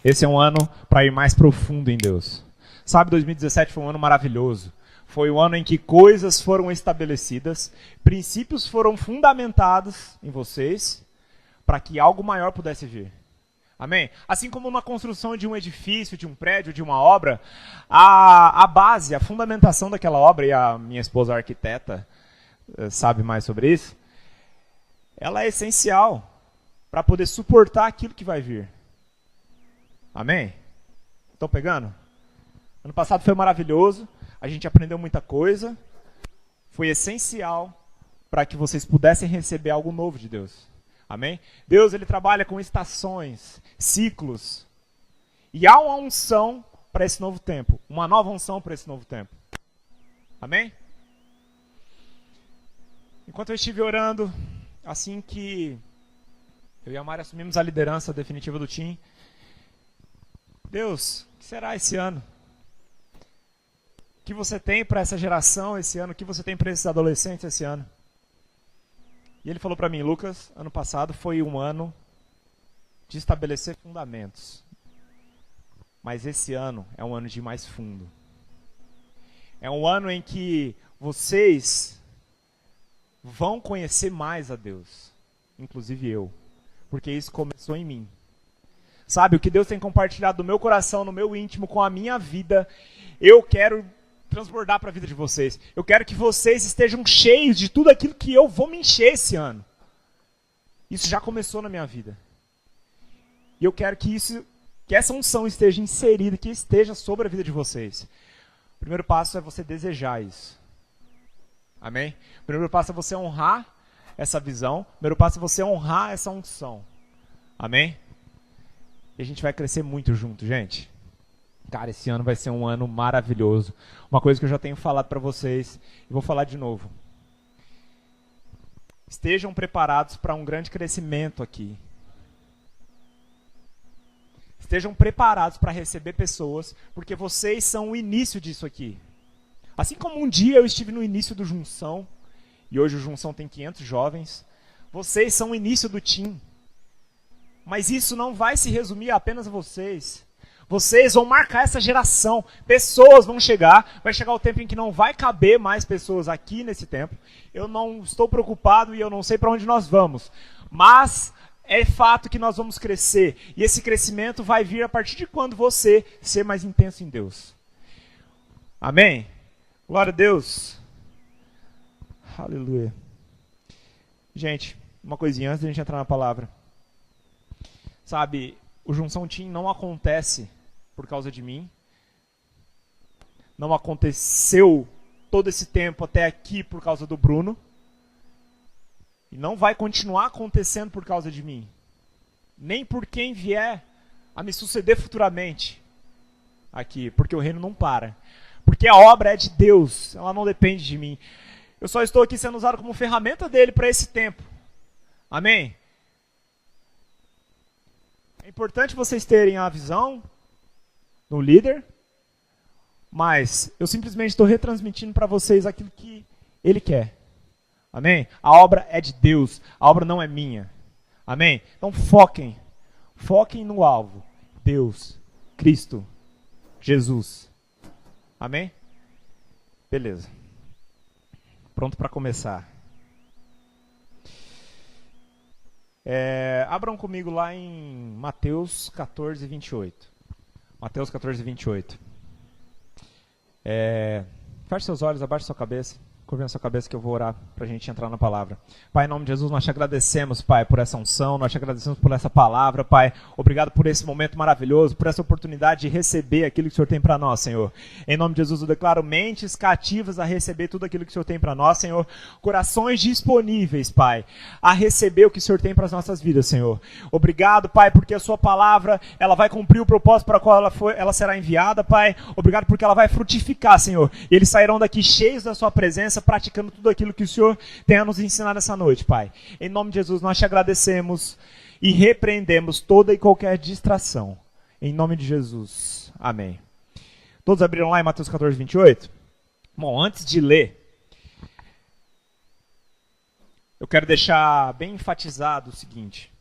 Esse é um ano para ir mais profundo em Deus. Sabe, 2017 foi um ano maravilhoso. Foi um ano em que coisas foram estabelecidas, princípios foram fundamentados em vocês, para que algo maior pudesse vir. Amém? Assim como na construção de um edifício, de um prédio, de uma obra, a base, a fundamentação daquela obra, e a minha esposa a arquiteta sabe mais sobre isso, ela é essencial para poder suportar aquilo que vai vir. Amém? Estão pegando? Ano passado foi maravilhoso, a gente aprendeu muita coisa, foi essencial para que vocês pudessem receber algo novo de Deus. Amém? Deus, ele trabalha com estações, ciclos. E há uma unção para esse novo tempo. Uma nova unção para esse novo tempo. Amém? Enquanto eu estive orando, assim que eu e a Mari assumimos a liderança definitiva do time, Deus, o que será esse ano? O que você tem para essa geração esse ano? O que você tem para esses adolescentes esse ano? E ele falou para mim, Lucas, ano passado foi um ano de estabelecer fundamentos. Mas esse ano é um ano de ir mais fundo. É um ano em que vocês vão conhecer mais a Deus. Inclusive eu. Porque isso começou em mim. Sabe, o que Deus tem compartilhado no meu coração, no meu íntimo, com a minha vida, eu quero transbordar para a vida de vocês. Eu quero que vocês estejam cheios de tudo aquilo que eu vou me encher esse ano. Isso já começou na minha vida. E eu quero que essa unção esteja inserida, que esteja sobre a vida de vocês. O primeiro passo é você desejar isso. Amém? O primeiro passo é você honrar essa visão. O primeiro passo é você honrar essa unção. Amém? E a gente vai crescer muito junto, gente. Cara, esse ano vai ser um ano maravilhoso. Uma coisa que eu já tenho falado para vocês, e vou falar de novo. Estejam preparados para um grande crescimento aqui. Estejam preparados para receber pessoas, porque vocês são o início disso aqui. Assim como um dia eu estive no início do Junção, e hoje o Junção tem 500 jovens, vocês são o início do team. Mas isso não vai se resumir a apenas vocês. Vocês vão marcar essa geração. Pessoas vão chegar. Vai chegar o tempo em que não vai caber mais pessoas aqui nesse templo. Eu não estou preocupado e eu não sei para onde nós vamos. Mas é fato que nós vamos crescer. E esse crescimento vai vir a partir de quando você ser mais intenso em Deus. Amém? Glória a Deus. Aleluia. Gente, uma coisinha antes de a gente entrar na palavra. Sabe, o Junção Team não acontece por causa de mim. Não aconteceu todo esse tempo até aqui por causa do Bruno. E não vai continuar acontecendo por causa de mim. Nem por quem vier a me suceder futuramente aqui. Porque o reino não para. Porque a obra é de Deus. Ela não depende de mim. Eu só estou aqui sendo usado como ferramenta dele para esse tempo. Amém? É importante vocês terem a visão do líder, mas eu simplesmente estou retransmitindo para vocês aquilo que ele quer. Amém? A obra é de Deus, a obra não é minha. Amém? Então foquem no alvo. Deus, Cristo, Jesus. Amém? Beleza. Pronto para começar. Abram comigo lá em Mateus 14, 28. Mateus 14, 28. Feche seus olhos, abaixe sua cabeça. Curva a sua cabeça que eu vou orar para a gente entrar na palavra. Pai, em nome de Jesus, nós te agradecemos, Pai, por essa unção, nós te agradecemos por essa palavra, Pai. Obrigado por esse momento maravilhoso, por essa oportunidade de receber aquilo que o Senhor tem para nós, Senhor. Em nome de Jesus, eu declaro mentes cativas a receber tudo aquilo que o Senhor tem para nós, Senhor. Corações disponíveis, Pai, a receber o que o Senhor tem para as nossas vidas, Senhor. Obrigado, Pai, porque a sua palavra, ela vai cumprir o propósito para o qual ela será enviada, Pai. Obrigado porque ela vai frutificar, Senhor. E eles sairão daqui cheios da sua presença, praticando tudo aquilo que o Senhor tem a nos ensinar nessa noite, Pai. Em nome de Jesus, nós te agradecemos e repreendemos toda e qualquer distração. Em nome de Jesus. Amém. Todos abriram lá em Mateus 14, 28? Bom, antes de ler, eu quero deixar bem enfatizado o seguinte.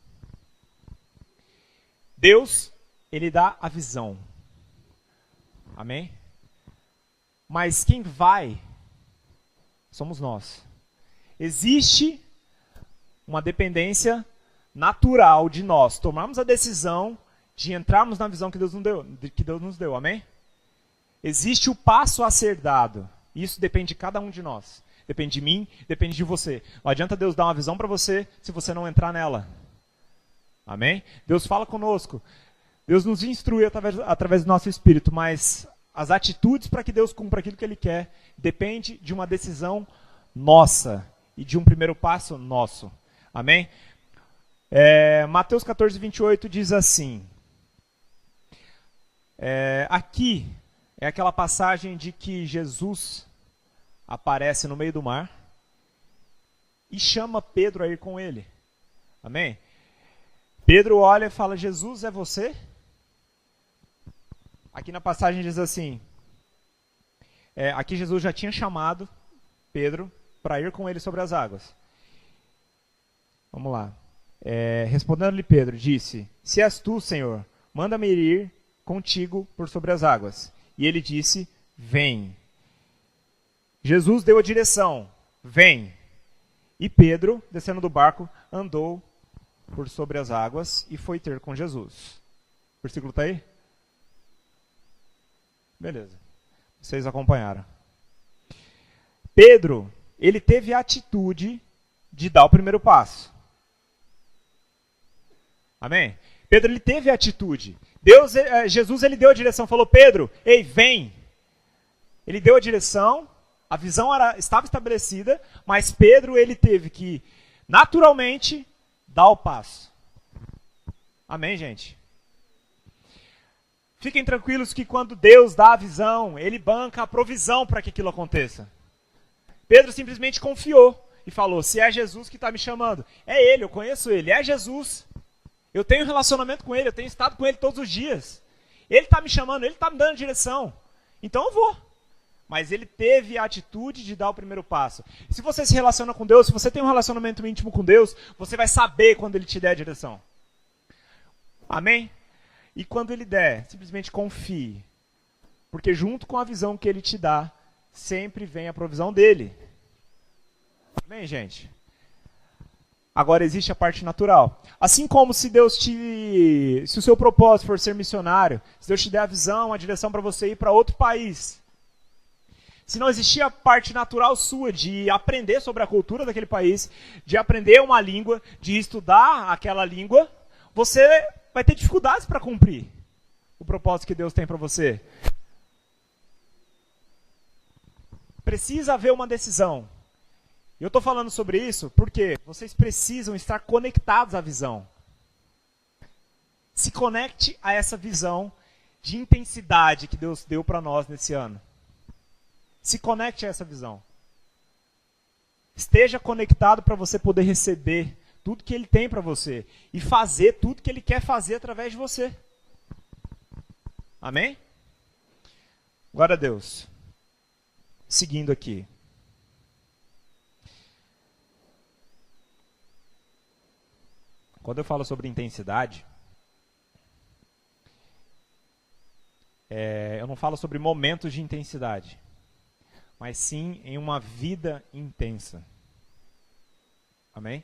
Deus ele dá a visão. Amém? Mas quem vai somos nós. Existe uma dependência natural de nós tomarmos a decisão de entrarmos na visão que Deus nos deu. Amém? Existe o passo a ser dado. Isso depende de cada um de nós. Depende de mim, depende de você. Não adianta Deus dar uma visão para você se você não entrar nela. Amém? Deus fala conosco. Deus nos instrui através do nosso espírito, mas as atitudes para que Deus cumpra aquilo que Ele quer depende de uma decisão nossa e de um primeiro passo nosso. Amém? Mateus 14, 28 diz assim. Aqui é aquela passagem de que Jesus aparece no meio do mar e chama Pedro a ir com ele. Amém? Pedro olha e fala, Jesus, é você? Aqui na passagem diz assim, aqui Jesus já tinha chamado Pedro para ir com ele sobre as águas. Vamos lá. Respondendo-lhe Pedro, disse, se és tu, Senhor, manda-me ir contigo por sobre as águas. E ele disse, vem. Jesus deu a direção, vem. E Pedro, descendo do barco, andou por sobre as águas e foi ter com Jesus. O versículo está aí? Beleza. Vocês acompanharam. Pedro, ele teve a atitude de dar o primeiro passo. Amém? Pedro, ele teve a atitude. Jesus, ele deu a direção, falou, Pedro, ei, vem. Ele deu a direção, a visão estava estabelecida, mas Pedro, ele teve que, naturalmente, dar o passo. Amém, gente? Fiquem tranquilos que quando Deus dá a visão, Ele banca a provisão para que aquilo aconteça. Pedro simplesmente confiou e falou, se é Jesus que está me chamando, é Ele, eu conheço Ele, é Jesus. Eu tenho relacionamento com Ele, eu tenho estado com Ele todos os dias. Ele está me chamando, Ele está me dando direção. Então eu vou. Mas ele teve a atitude de dar o primeiro passo. Se você se relaciona com Deus, se você tem um relacionamento íntimo com Deus, você vai saber quando Ele te der a direção. Amém? E quando Ele der, simplesmente confie. Porque junto com a visão que Ele te dá, sempre vem a provisão dEle. Amém, gente? Agora existe a parte natural. Assim como se o seu propósito for ser missionário, se Deus te der a visão, a direção para você ir para outro país, se não existir a parte natural sua de aprender sobre a cultura daquele país, de aprender uma língua, de estudar aquela língua, você vai ter dificuldades para cumprir o propósito que Deus tem para você. Precisa haver uma decisão. E eu estou falando sobre isso porque vocês precisam estar conectados à visão. Se conecte a essa visão de intensidade que Deus deu para nós nesse ano. Se conecte a essa visão. Esteja conectado para você poder receber tudo que Ele tem para você e fazer tudo que Ele quer fazer através de você. Amém? Glória a Deus. Seguindo aqui. Quando eu falo sobre intensidade, eu não falo sobre momentos de intensidade, mas sim em uma vida intensa. Amém?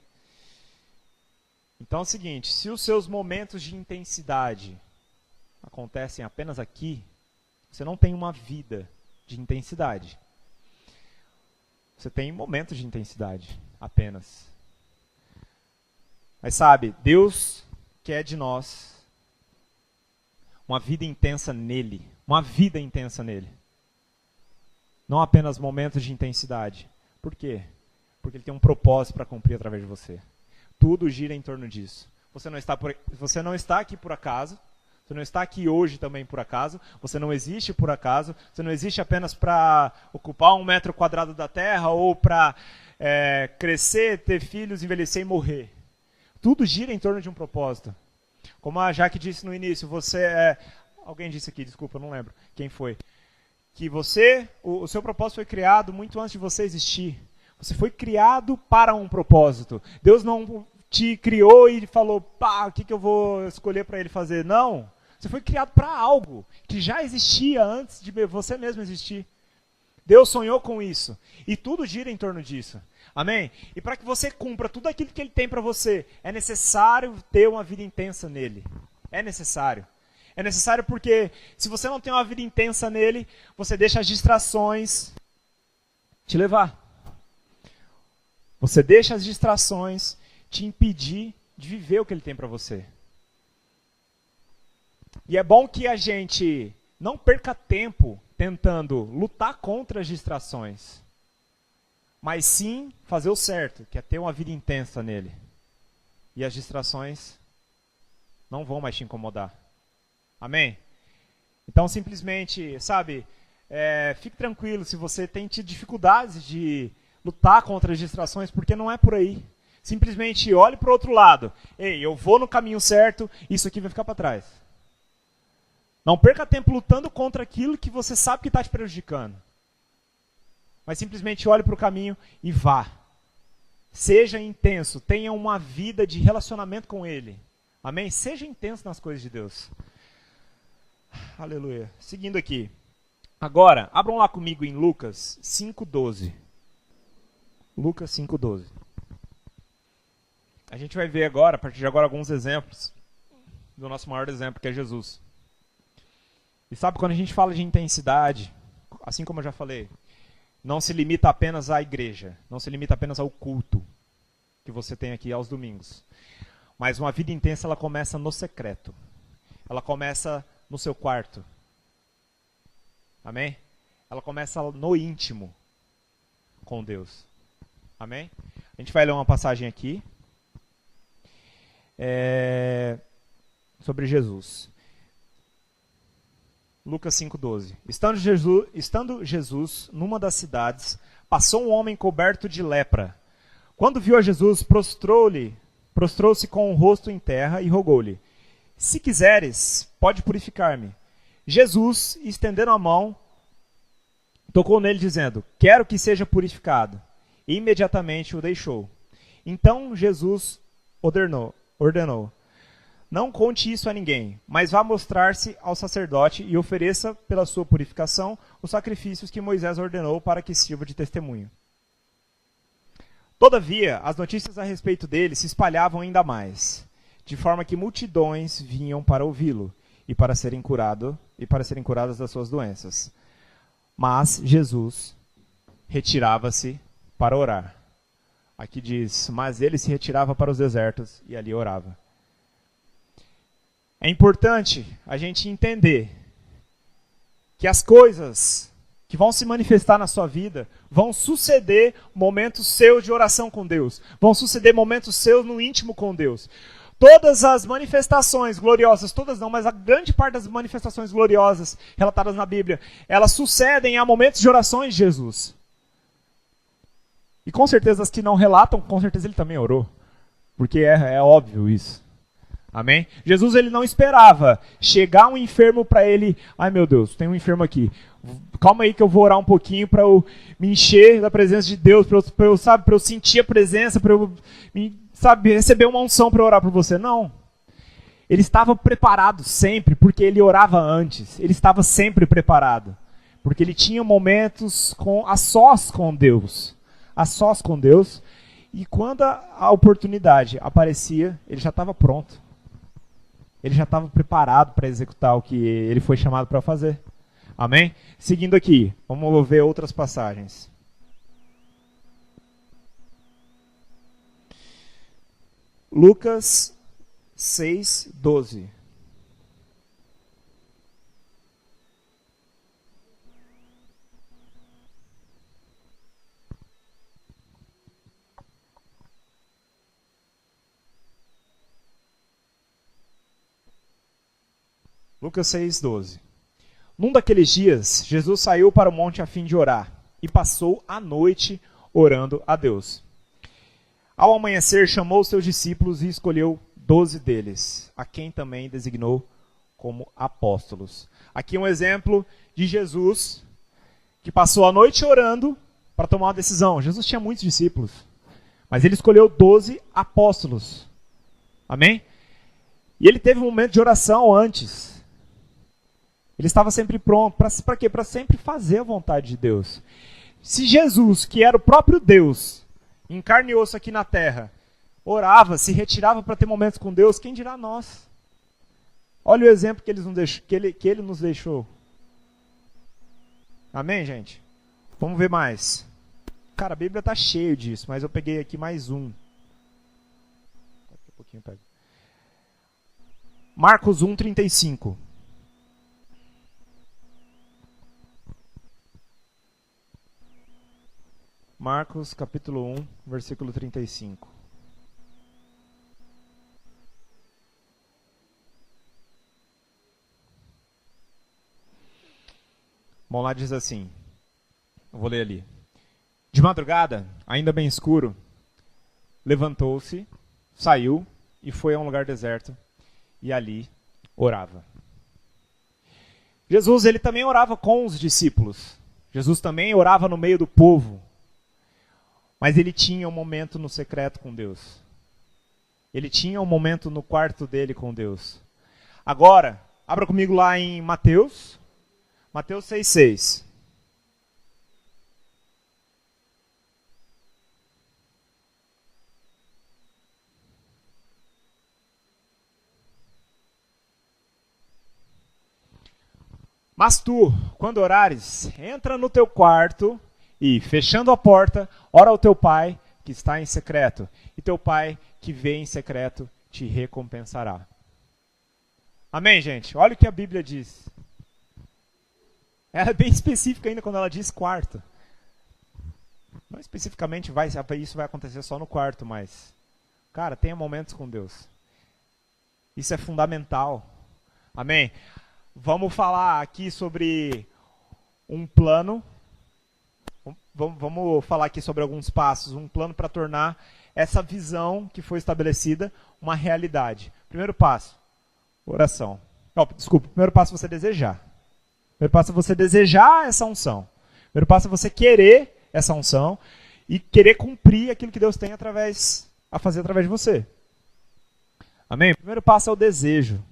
Então é o seguinte, se os seus momentos de intensidade acontecem apenas aqui, você não tem uma vida de intensidade. Você tem momentos de intensidade apenas. Mas sabe, Deus quer de nós uma vida intensa nele. Uma vida intensa nele. Não apenas momentos de intensidade. Por quê? Porque Ele tem um propósito para cumprir através de você. Tudo gira em torno disso. Você não está aqui por acaso. Você não está aqui hoje também por acaso. Você não existe por acaso. Você não existe apenas para ocupar 1 metro quadrado da terra ou para crescer, ter filhos, envelhecer e morrer. Tudo gira em torno de um propósito. Como a Jaque disse no início, alguém disse aqui, desculpa, eu não lembro quem foi. Que o seu propósito foi criado muito antes de você existir. Você foi criado para um propósito. Deus não te criou e falou, o que eu vou escolher para Ele fazer? Não. Você foi criado para algo que já existia antes de você mesmo existir. Deus sonhou com isso. E tudo gira em torno disso. Amém? E para que você cumpra tudo aquilo que Ele tem para você, é necessário ter uma vida intensa nele. É necessário. É necessário porque se você não tem uma vida intensa nele, você deixa as distrações te levar. Você deixa as distrações te impedir de viver o que Ele tem para você. E é bom que a gente não perca tempo tentando lutar contra as distrações, mas sim fazer o certo, que é ter uma vida intensa nele. E as distrações não vão mais te incomodar. Amém? Então, simplesmente, sabe, fique tranquilo se você tem tido dificuldades de lutar contra as distrações, porque não é por aí. Simplesmente olhe para o outro lado. Ei, eu vou no caminho certo, isso aqui vai ficar para trás. Não perca tempo lutando contra aquilo que você sabe que está te prejudicando. Mas simplesmente olhe para o caminho e vá. Seja intenso, tenha uma vida de relacionamento com Ele. Amém? Seja intenso nas coisas de Deus. Aleluia. Seguindo aqui. Agora, abram lá comigo em Lucas 5:12. Lucas 5:12. A gente vai ver agora, a partir de agora, alguns exemplos do nosso maior exemplo, que é Jesus. E sabe, quando a gente fala de intensidade, assim como eu já falei, não se limita apenas à igreja, não se limita apenas ao culto que você tem aqui aos domingos. Mas uma vida intensa, ela começa no secreto. Ela começa no seu quarto. Amém? Ela começa no íntimo com Deus. Amém? A gente vai ler uma passagem aqui sobre Jesus. Lucas 5:12. Estando Jesus numa das cidades, passou um homem coberto de lepra. Quando viu a Jesus, prostrou-se com o rosto em terra e rogou-lhe: Se quiseres, pode purificar-me. Jesus, estendendo a mão, tocou nele, dizendo: Quero que seja purificado. E imediatamente o deixou. Então Jesus ordenou: Não conte isso a ninguém, mas vá mostrar-se ao sacerdote e ofereça pela sua purificação os sacrifícios que Moisés ordenou para que sirva de testemunho. Todavia, as notícias a respeito dele se espalhavam ainda mais, de forma que multidões vinham para ouvi-lo e para serem curadas das suas doenças. Mas Jesus retirava-se para orar. Aqui diz: mas ele se retirava para os desertos e ali orava. É importante a gente entender que as coisas que vão se manifestar na sua vida vão suceder momentos seus de oração com Deus. Vão suceder momentos seus no íntimo com Deus. Todas as manifestações gloriosas, todas não, mas a grande parte das manifestações gloriosas relatadas na Bíblia, elas sucedem a momentos de orações de Jesus. E com certeza as que não relatam, com certeza ele também orou. Porque é óbvio isso. Amém? Jesus, ele não esperava chegar um enfermo para ele. Ai meu Deus, tem um enfermo aqui. Calma aí que eu vou orar um pouquinho para eu me encher da presença de Deus, para eu sentir a presença, para eu receber uma unção para orar por você. Não. Ele estava preparado sempre, porque ele orava antes. Ele estava sempre preparado. Porque ele tinha momentos a sós com Deus. A sós com Deus. E quando a oportunidade aparecia, ele já estava pronto. Ele já estava preparado para executar o que ele foi chamado para fazer. Amém? Seguindo aqui, vamos ver outras passagens. Lucas 6:12. Lucas 6:12. Num daqueles dias, Jesus saiu para o monte a fim de orar, e passou a noite orando a Deus. Ao amanhecer, chamou os seus discípulos e escolheu 12 deles, a quem também designou como apóstolos. Aqui um exemplo de Jesus, que passou a noite orando para tomar uma decisão. Jesus tinha muitos discípulos, mas ele escolheu 12 apóstolos. Amém? E ele teve um momento de oração antes. Ele estava sempre pronto. Para quê? Para sempre fazer a vontade de Deus. Se Jesus, que era o próprio Deus, em carne e osso aqui na terra, orava, se retirava para ter momentos com Deus, quem dirá nós? Olha o exemplo que ele nos deixou. Amém, gente? Vamos ver mais. Cara, a Bíblia está cheia disso, mas eu peguei aqui mais um. Daqui a pouquinho eu pego. Marcos 1:35. Marcos capítulo 1, versículo 35. Bom, lá diz assim, eu vou ler ali. De madrugada, ainda bem escuro, levantou-se, saiu e foi a um lugar deserto e ali orava. Jesus, ele também orava com os discípulos. Jesus também orava no meio do povo. Mas ele tinha um momento no secreto com Deus. Ele tinha um momento no quarto dele com Deus. Agora, abra comigo lá em Mateus 6:6. Mas tu, quando orares, entra no teu quarto e, fechando a porta, ora ao teu pai que está em secreto. E teu pai que vê em secreto te recompensará. Amém, gente? Olha o que a Bíblia diz. Ela é bem específica ainda quando ela diz quarto. Não especificamente isso vai acontecer só no quarto, mas... Cara, tenha momentos com Deus. Isso é fundamental. Amém? Vamos falar aqui sobre um plano. Vamos falar aqui sobre alguns passos. Um plano para tornar essa visão que foi estabelecida uma realidade. Primeiro passo, oração. Primeiro passo é você desejar. Primeiro passo é você desejar essa unção. Primeiro passo é você querer essa unção e querer cumprir aquilo que Deus tem a fazer através de você. Amém? O primeiro passo é o desejo.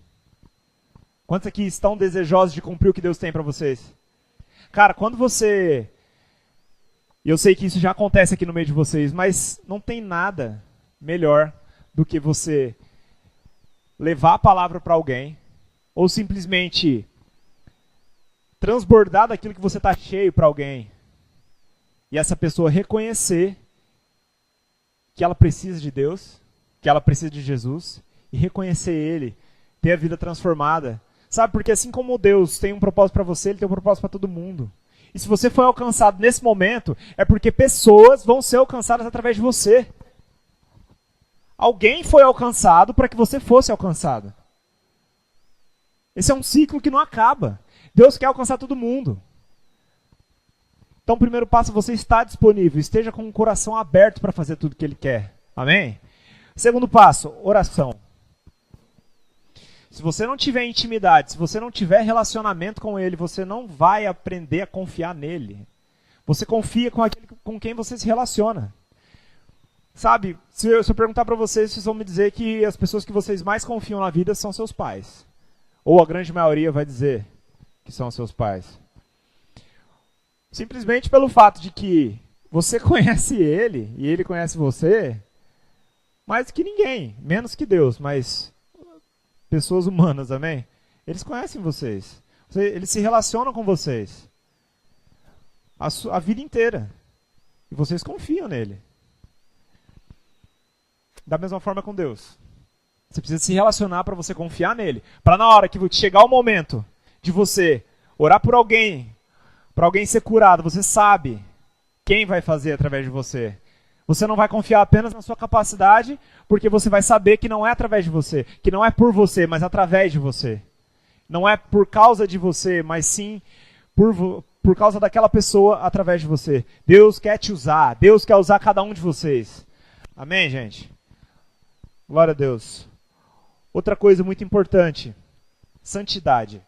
Quantos aqui estão desejosos de cumprir o que Deus tem para vocês? Cara, quando você... Eu sei que isso já acontece aqui no meio de vocês, mas não tem nada melhor do que você levar a palavra para alguém ou simplesmente transbordar daquilo que você está cheio para alguém e essa pessoa reconhecer que ela precisa de Deus, que ela precisa de Jesus e reconhecer Ele, ter a vida transformada. Sabe, porque assim como Deus tem um propósito para você, Ele tem um propósito para todo mundo. E se você foi alcançado nesse momento, é porque pessoas vão ser alcançadas através de você. Alguém foi alcançado para que você fosse alcançado. Esse é um ciclo que não acaba. Deus quer alcançar todo mundo. Então, o primeiro passo é você estar disponível. Esteja com o coração aberto para fazer tudo o que Ele quer. Amém? Segundo passo, oração. Se você não tiver intimidade, se você não tiver relacionamento com Ele, você não vai aprender a confiar nele. Você confia com aquele com quem você se relaciona. Sabe, se eu perguntar para vocês vão me dizer que as pessoas que vocês mais confiam na vida são seus pais. Ou a grande maioria vai dizer que são seus pais. Simplesmente pelo fato de que você conhece ele e ele conhece você mais que ninguém, menos que Deus, mas pessoas humanas, amém? Eles conhecem vocês. Eles se relacionam com vocês a vida inteira. E vocês confiam nele. Da mesma forma com Deus. Você precisa se relacionar para você confiar nele. Para na hora que chegar o momento de você orar por alguém, para alguém ser curado, você sabe quem vai fazer através de você. Você não vai confiar apenas na sua capacidade, porque você vai saber que não é através de você, que não é por você, mas através de você. Não é por causa de você, mas sim por causa daquela pessoa através de você. Deus quer te usar, Deus quer usar cada um de vocês. Amém, gente? Glória a Deus. Outra coisa muito importante, santidade.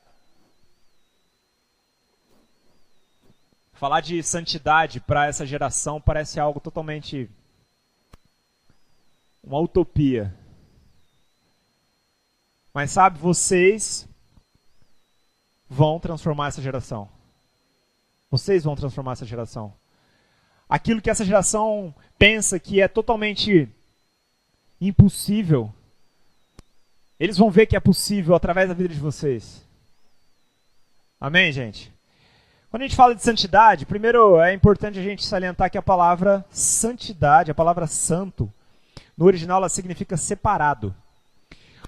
Falar de santidade para essa geração parece algo totalmente uma utopia. Mas sabe, vocês vão transformar essa geração. Vocês vão transformar essa geração. Aquilo que essa geração pensa que é totalmente impossível, eles vão ver que é possível através da vida de vocês. Amém, gente? Quando a gente fala de santidade, primeiro é importante a gente salientar que a palavra santidade, a palavra santo, no original ela significa separado.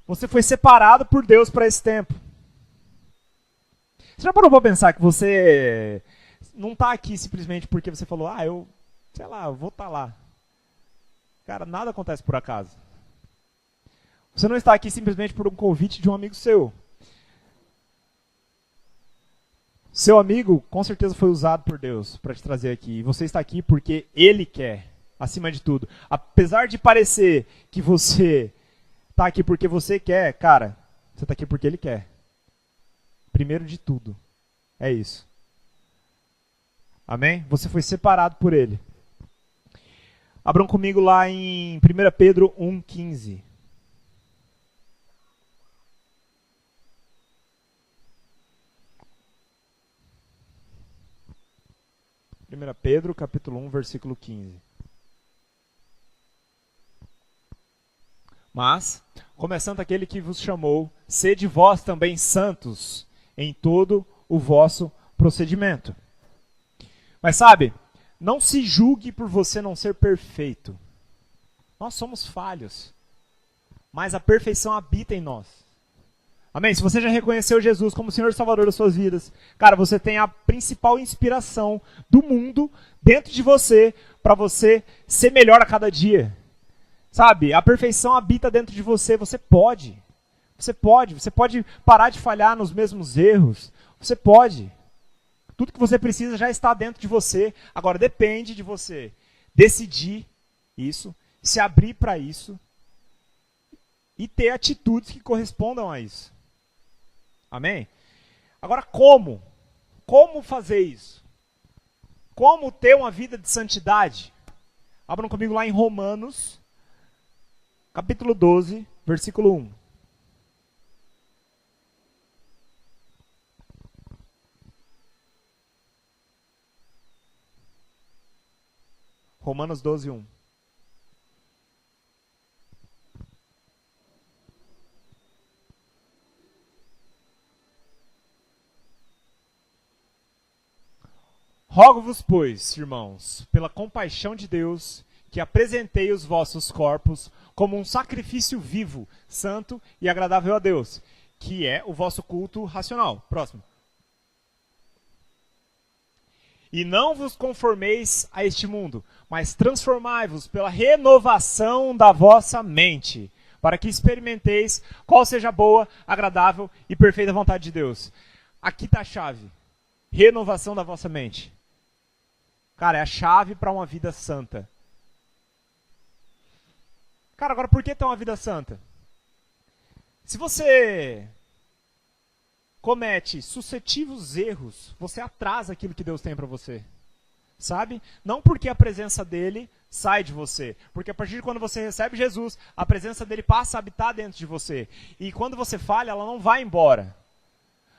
Você foi separado por Deus para esse tempo. Você já parou para pensar que você não está aqui simplesmente porque você falou, eu vou estar lá. Cara, nada acontece por acaso. Você não está aqui simplesmente por um convite de um amigo seu. Seu amigo, com certeza, foi usado por Deus para te trazer aqui. E você está aqui porque Ele quer, acima de tudo. Apesar de parecer que você está aqui porque você quer, cara, você está aqui porque Ele quer. Primeiro de tudo. É isso. Amém? Você foi separado por Ele. Abram comigo lá em 1 Pedro 1,15. 1 Pedro, capítulo 1, versículo 15. Mas, começando aquele que vos chamou, sede vós também santos em todo o vosso procedimento. Mas sabe, não se julgue por você não ser perfeito. Nós somos falhos, mas a perfeição habita em nós. Amém? Se você já reconheceu Jesus como Senhor e Salvador das suas vidas, cara, você tem a principal inspiração do mundo dentro de você para você ser melhor a cada dia. Sabe? A perfeição habita dentro de você. Você pode parar de falhar nos mesmos erros. Você pode. Tudo que você precisa já está dentro de você. Agora depende de você decidir isso, se abrir para isso e ter atitudes que correspondam a isso. Amém? Agora, como? Como fazer isso? Como ter uma vida de santidade? Abram comigo lá em Romanos, capítulo 12, versículo 1. Romanos 12, 1. Rogo-vos, pois, irmãos, pela compaixão de Deus, que apresentei os vossos corpos como um sacrifício vivo, santo e agradável a Deus, que é o vosso culto racional. Próximo. E não vos conformeis a este mundo, mas transformai-vos pela renovação da vossa mente, para que experimenteis qual seja a boa, agradável e perfeita vontade de Deus. Aqui está a chave. Renovação da vossa mente. Cara, é a chave para uma vida santa. Cara, agora por que ter uma vida santa? Se você comete sucessivos erros, você atrasa aquilo que Deus tem para você. Sabe? Não porque a presença dele sai de você. Porque a partir de quando você recebe Jesus, a presença dele passa a habitar dentro de você. E quando você falha, ela não vai embora.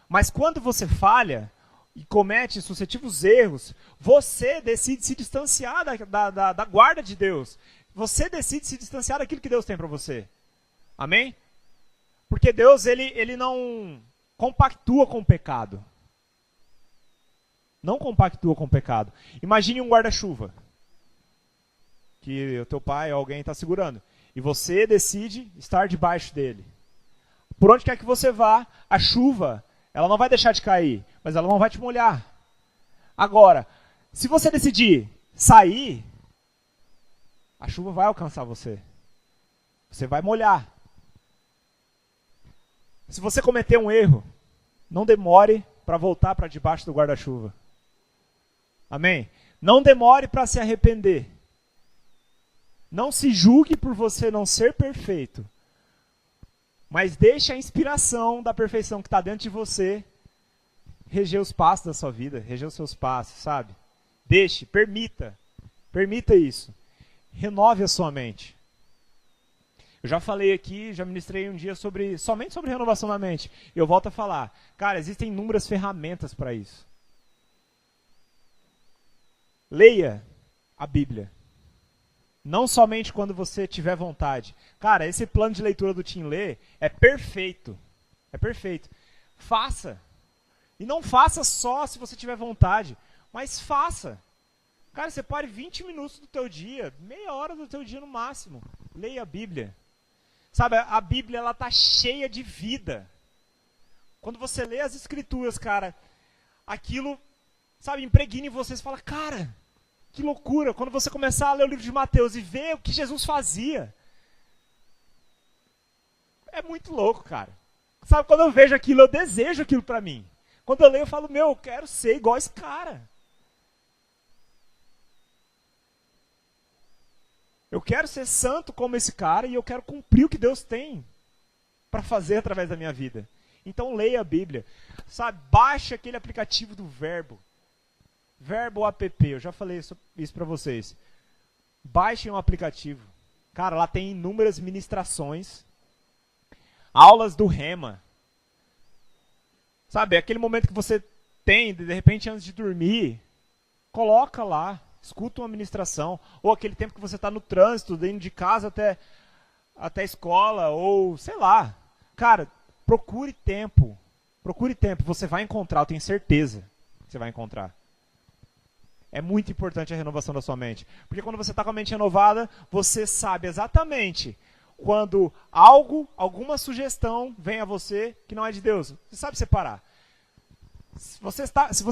Mas quando você falha e comete sucessivos erros, você decide se distanciar da guarda de Deus. Você decide se distanciar daquilo que Deus tem para você. Amém? Porque Deus, ele não compactua com o pecado. Não compactua com o pecado. Imagine um guarda-chuva que o teu pai ou alguém está segurando. E você decide estar debaixo dele. Por onde quer que você vá, a chuva, ela não vai deixar de cair, mas ela não vai te molhar. Agora, se você decidir sair, a chuva vai alcançar você. Você vai molhar. Se você cometer um erro, não demore para voltar para debaixo do guarda-chuva. Amém? Não demore para se arrepender. Não se julgue por você não ser perfeito. Mas deixe a inspiração da perfeição que está dentro de você reger os passos da sua vida, reger os seus passos, sabe? Deixe, permita isso. Renove a sua mente. Eu já falei aqui, já ministrei um dia somente sobre renovação da mente. E eu volto a falar. Cara, existem inúmeras ferramentas para isso. Leia a Bíblia. Não somente quando você tiver vontade. Cara, esse plano de leitura do Tim Lê é perfeito. É perfeito. Faça. E não faça só se você tiver vontade, mas faça. Cara, você pare 20 minutos do teu dia, meia hora do teu dia no máximo. Leia a Bíblia. Sabe, a Bíblia, ela tá cheia de vida. Quando você lê as Escrituras, cara, aquilo, sabe, impregna em você. Você fala, cara, que loucura. Quando você começar a ler o livro de Mateus e ver o que Jesus fazia, é muito louco, cara. Sabe, quando eu vejo aquilo, eu desejo aquilo pra mim. Quando eu leio, eu falo, meu, eu quero ser igual esse cara. Eu quero ser santo como esse cara e eu quero cumprir o que Deus tem para fazer através da minha vida. Então leia a Bíblia. Sabe, baixe aquele aplicativo do Verbo. Verbo app, eu já falei isso para vocês. Baixem um aplicativo. Cara, lá tem inúmeras ministrações. Aulas do Rema. Sabe, aquele momento que você tem, de repente, antes de dormir, coloca lá. Escuta uma ministração, ou aquele tempo que você está no trânsito, indo de casa até a escola, ou sei lá. Cara, procure tempo. Procure tempo. Você vai encontrar, eu tenho certeza que você vai encontrar. É muito importante a renovação da sua mente. Porque quando você está com a mente renovada, você sabe exatamente quando alguma sugestão vem a você que não é de Deus. Você sabe separar. Se você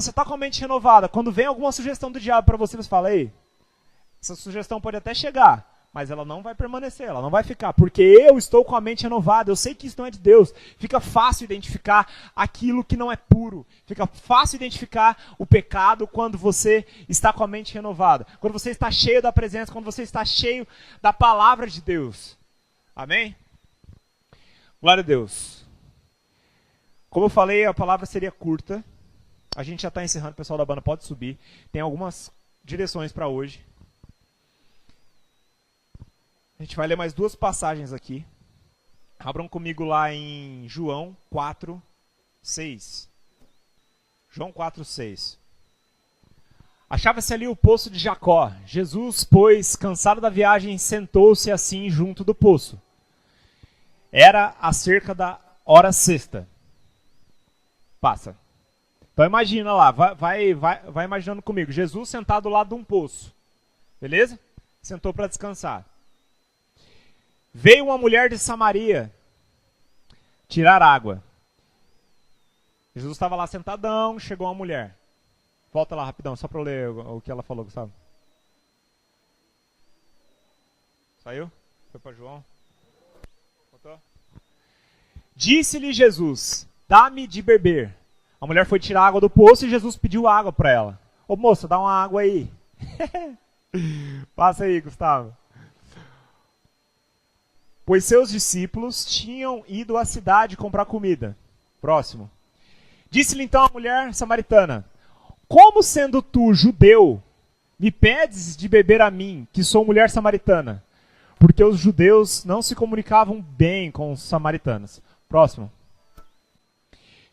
está com a mente renovada, quando vem alguma sugestão do diabo para você, você fala, ei, essa sugestão pode até chegar, mas ela não vai permanecer, ela não vai ficar, porque eu estou com a mente renovada, eu sei que isso não é de Deus. Fica fácil identificar aquilo que não é puro, fica fácil identificar o pecado quando você está com a mente renovada, quando você está cheio da presença, quando você está cheio da palavra de Deus. Amém? Glória a Deus. Como eu falei, a palavra seria curta. A gente já está encerrando, o pessoal da banda pode subir. Tem algumas direções para hoje. A gente vai ler mais 2 passagens aqui. Abram comigo lá em João 4, 6. João 4, 6. Achava-se ali o poço de Jacó. Jesus, pois, cansado da viagem, sentou-se assim junto do poço. Era acerca da hora sexta. Passa. Então imagina lá, vai imaginando comigo. Jesus sentado lá de um poço. Beleza? Sentou para descansar. Veio uma mulher de Samaria tirar água. Jesus estava lá sentadão, chegou uma mulher. Volta lá rapidão, só para eu ler o que ela falou, Gustavo. Saiu? Foi para João? Voltou? Disse-lhe Jesus, dá-me de beber. A mulher foi tirar água do poço e Jesus pediu água para ela. Ô moça, dá uma água aí. Passa aí, Gustavo. Pois seus discípulos tinham ido à cidade comprar comida. Próximo. Disse-lhe então a mulher samaritana, como sendo tu judeu, me pedes de beber a mim, que sou mulher samaritana? Porque os judeus não se comunicavam bem com os samaritanos. Próximo.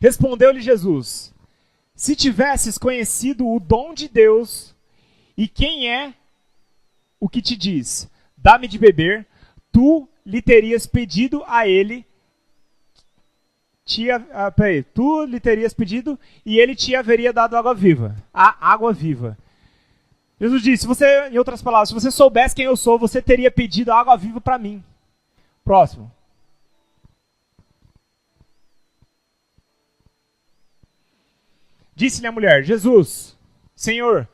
Respondeu-lhe Jesus, se tivesses conhecido o dom de Deus, e quem é o que te diz, dá-me de beber, tu lhe terias pedido a ele, tu lhe terias pedido e ele te haveria dado água viva. A água viva. Jesus disse, em outras palavras, se você soubesse quem eu sou, você teria pedido água viva para mim. Próximo. Disse-lhe a mulher, Jesus, Senhor,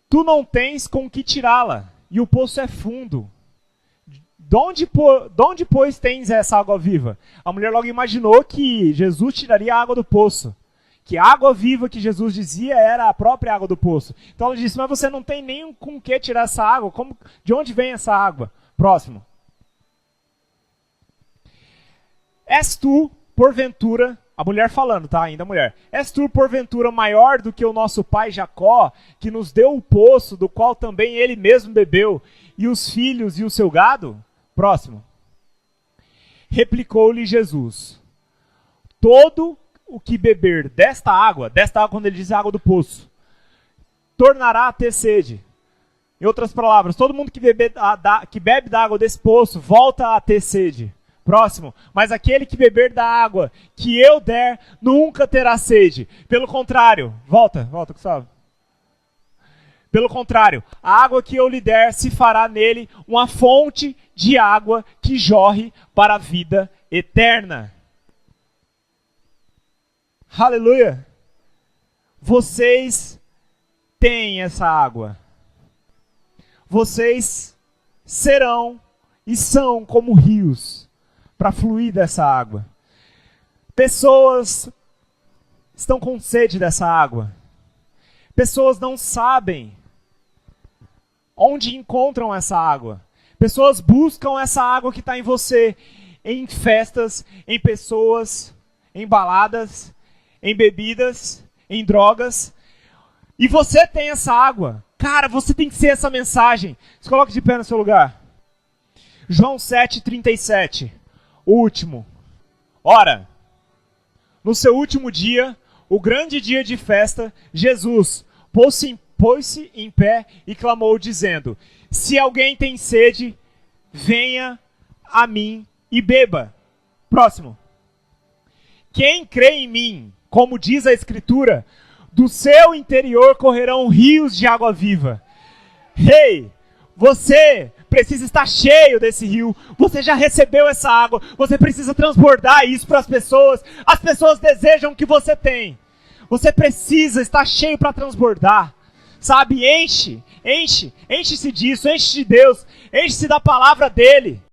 tu não tens com que tirá-la, e o poço é fundo. De onde, pois, tens essa água viva? A mulher logo imaginou que Jesus tiraria a água do poço. Que a água viva que Jesus dizia era a própria água do poço. Então ela disse, mas você não tem nem com que tirar essa água? De onde vem essa água? Próximo. És tu, porventura, a mulher falando, tá? Ainda a mulher. És tu, porventura, maior do que o nosso pai Jacó, que nos deu o poço, do qual também ele mesmo bebeu, e os filhos e o seu gado? Próximo. Replicou-lhe Jesus: todo o que beber desta água quando ele diz água do poço, tornará a ter sede. Em outras palavras, todo mundo que bebe da água desse poço volta a ter sede. Próximo. Mas aquele que beber da água que eu der nunca terá sede. Pelo contrário, volta, Gustavo. Pelo contrário, a água que eu lhe der se fará nele uma fonte de água que jorre para a vida eterna. Aleluia! Vocês têm essa água. Vocês serão e são como rios para fluir dessa água. Pessoas estão com sede dessa água. Pessoas não sabem onde encontram essa água. Pessoas buscam essa água que está em você, em festas, em pessoas, em baladas, em bebidas, em drogas. E você tem essa água. Cara, você tem que ser essa mensagem. Se coloque de pé no seu lugar. João 7,37. O último. Ora, no seu último dia, o grande dia de festa, Jesus pôs-se em pé e clamou, dizendo: se alguém tem sede, venha a mim e beba. Próximo. Quem crê em mim, como diz a Escritura, do seu interior correrão rios de água viva. Ei, você precisa estar cheio desse rio. Você já recebeu essa água. Você precisa transbordar isso para as pessoas. As pessoas desejam o que você tem. Você precisa estar cheio para transbordar. Sabe, enche-se disso, enche-se de Deus, enche-se da palavra dele.